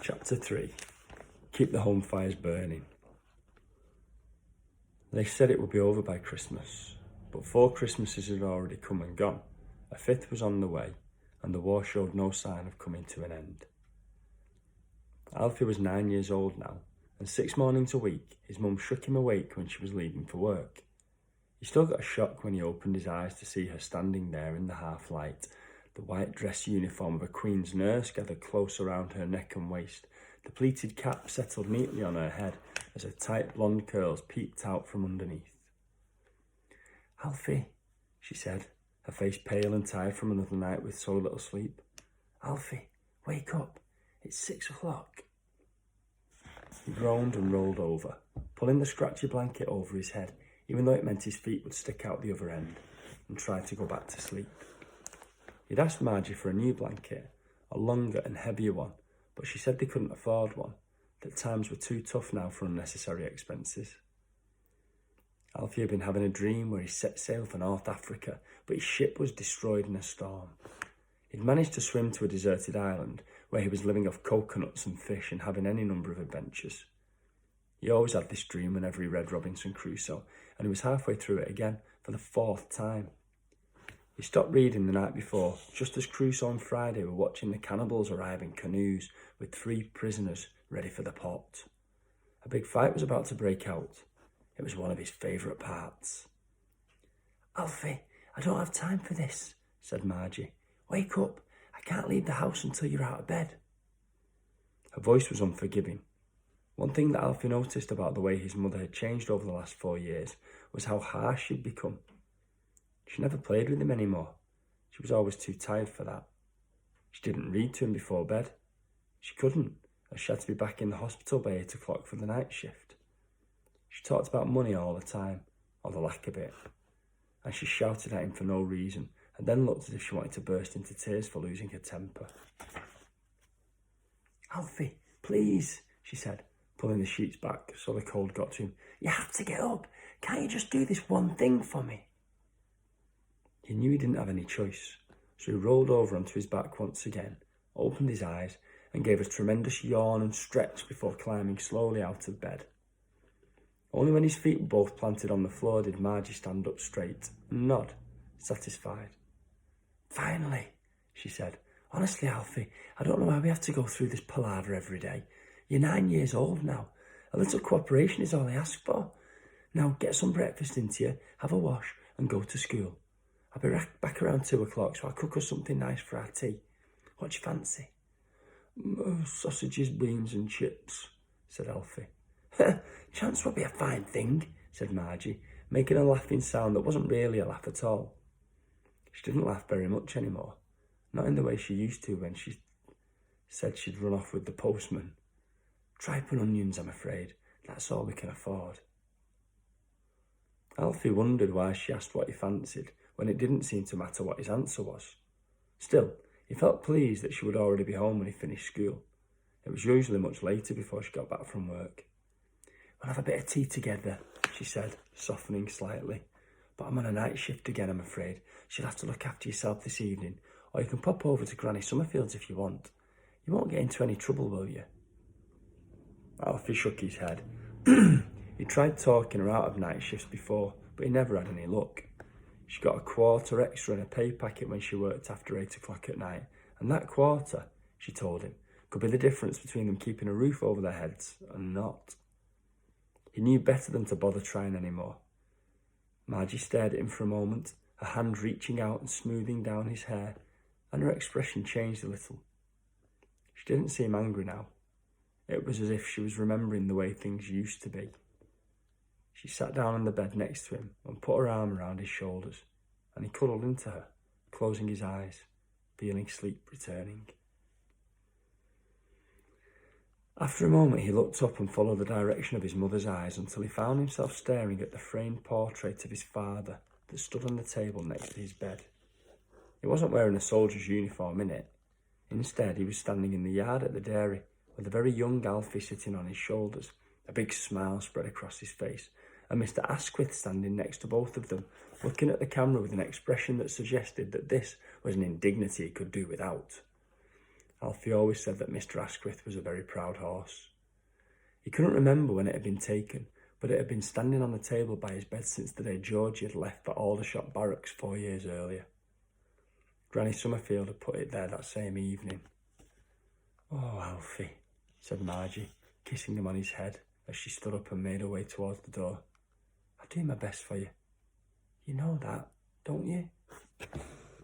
Chapter 3. Keep the home fires burning. They said it would be over by Christmas, but 4 Christmases had already come and gone. A 5th was on the way, and the war showed no sign of coming to an end. Alfie was 9 years old now, and 6 mornings a week his mum shook him awake when she was leaving for work. He still got a shock when he opened his eyes to see her standing there in the half-light, the white dress uniform of a Queen's nurse gathered close around her neck and waist, the pleated cap settled neatly on her head as her tight blonde curls peeped out from underneath. "Alfie," she said, her face pale and tired from another night with so little sleep. "Alfie, wake up. It's 6 o'clock. He groaned and rolled over, pulling the scratchy blanket over his head, even though it meant his feet would stick out the other end, and tried to go back to sleep. He'd asked Margie for a new blanket, a longer and heavier one, but she said they couldn't afford one, that times were too tough now for unnecessary expenses. Alfie had been having a dream where he set sail for North Africa, but his ship was destroyed in a storm. He'd managed to swim to a deserted island where he was living off coconuts and fish and having any number of adventures. He always had this dream whenever he read Robinson Crusoe, and he was halfway through it again for the 4th time. He stopped reading the night before, just as Crusoe and Friday were watching the cannibals arrive in canoes with 3 prisoners ready for the pot. A big fight was about to break out. It was one of his favourite parts. "Alfie, I don't have time for this," said Margie. "Wake up. I can't leave the house until you're out of bed." Her voice was unforgiving. One thing that Alfie noticed about the way his mother had changed over the last 4 years was how harsh she'd become. She never played with him anymore. She was always too tired for that. She didn't read to him before bed. She couldn't, as she had to be back in the hospital by 8 o'clock for the night shift. She talked about money all the time, or the lack of it, and she shouted at him for no reason, and then looked as if she wanted to burst into tears for losing her temper. "Alfie, please," she said, pulling the sheets back so the cold got to him. "You have to get up. Can't you just do this one thing for me?" He knew he didn't have any choice, so he rolled over onto his back once again, opened his eyes, and gave a tremendous yawn and stretch before climbing slowly out of bed. Only when his feet were both planted on the floor did Margie stand up straight and nod, satisfied. "Finally," she said. "Honestly, Alfie, I don't know why we have to go through this palaver every day. You're 9 years old now. A little cooperation is all I ask for. Now get some breakfast into you, have a wash, and go to school. I'll be back around 2 o'clock, so I'll cook us something nice for our tea. What do you fancy?" "Sausages, beans and chips," said Alfie. "Chance will be a fine thing," said Margie, making a laughing sound that wasn't really a laugh at all. She didn't laugh very much anymore, not in the way she used to when she said she'd run off with the postman. "Tripe and onions, I'm afraid. That's all we can afford." Alfie wondered why she asked what he fancied, when it didn't seem to matter what his answer was. Still, he felt pleased that she would already be home when he finished school. It was usually much later before she got back from work. "We'll have a bit of tea together," she said, softening slightly. "But I'm on a night shift again, I'm afraid. So you'll have to look after yourself this evening, or you can pop over to Granny Summerfield's if you want. You won't get into any trouble, will you?" Alfie shook his head. He tried talking her out of night shifts before, but he never had any luck. She got a quarter extra in a pay packet when she worked after 8 o'clock at night, and that quarter, she told him, could be the difference between them keeping a roof over their heads and not. He knew better than to bother trying anymore. Margie stared at him for a moment, her hand reaching out and smoothing down his hair, and her expression changed a little. She didn't seem angry now. It was as if she was remembering the way things used to be. She sat down on the bed next to him and put her arm around his shoulders, and he cuddled into her, closing his eyes, feeling sleep returning. After a moment he looked up and followed the direction of his mother's eyes until he found himself staring at the framed portrait of his father that stood on the table next to his bed. He wasn't wearing a soldier's uniform in it. Instead, he was standing in the yard at the dairy, with a very young Alfie sitting on his shoulders, a big smile spread across his face, and Mr. Asquith standing next to both of them, looking at the camera with an expression that suggested that this was an indignity he could do without. Alfie always said that Mr. Asquith was a very proud horse. He couldn't remember when it had been taken, but it had been standing on the table by his bed since the day Georgie had left for Aldershot Barracks 4 years earlier. Granny Summerfield had put it there that same evening. "Oh, Alfie," said Margie, kissing him on his head as she stood up and made her way towards the door. "I'll do my best for you. You know that, don't you?"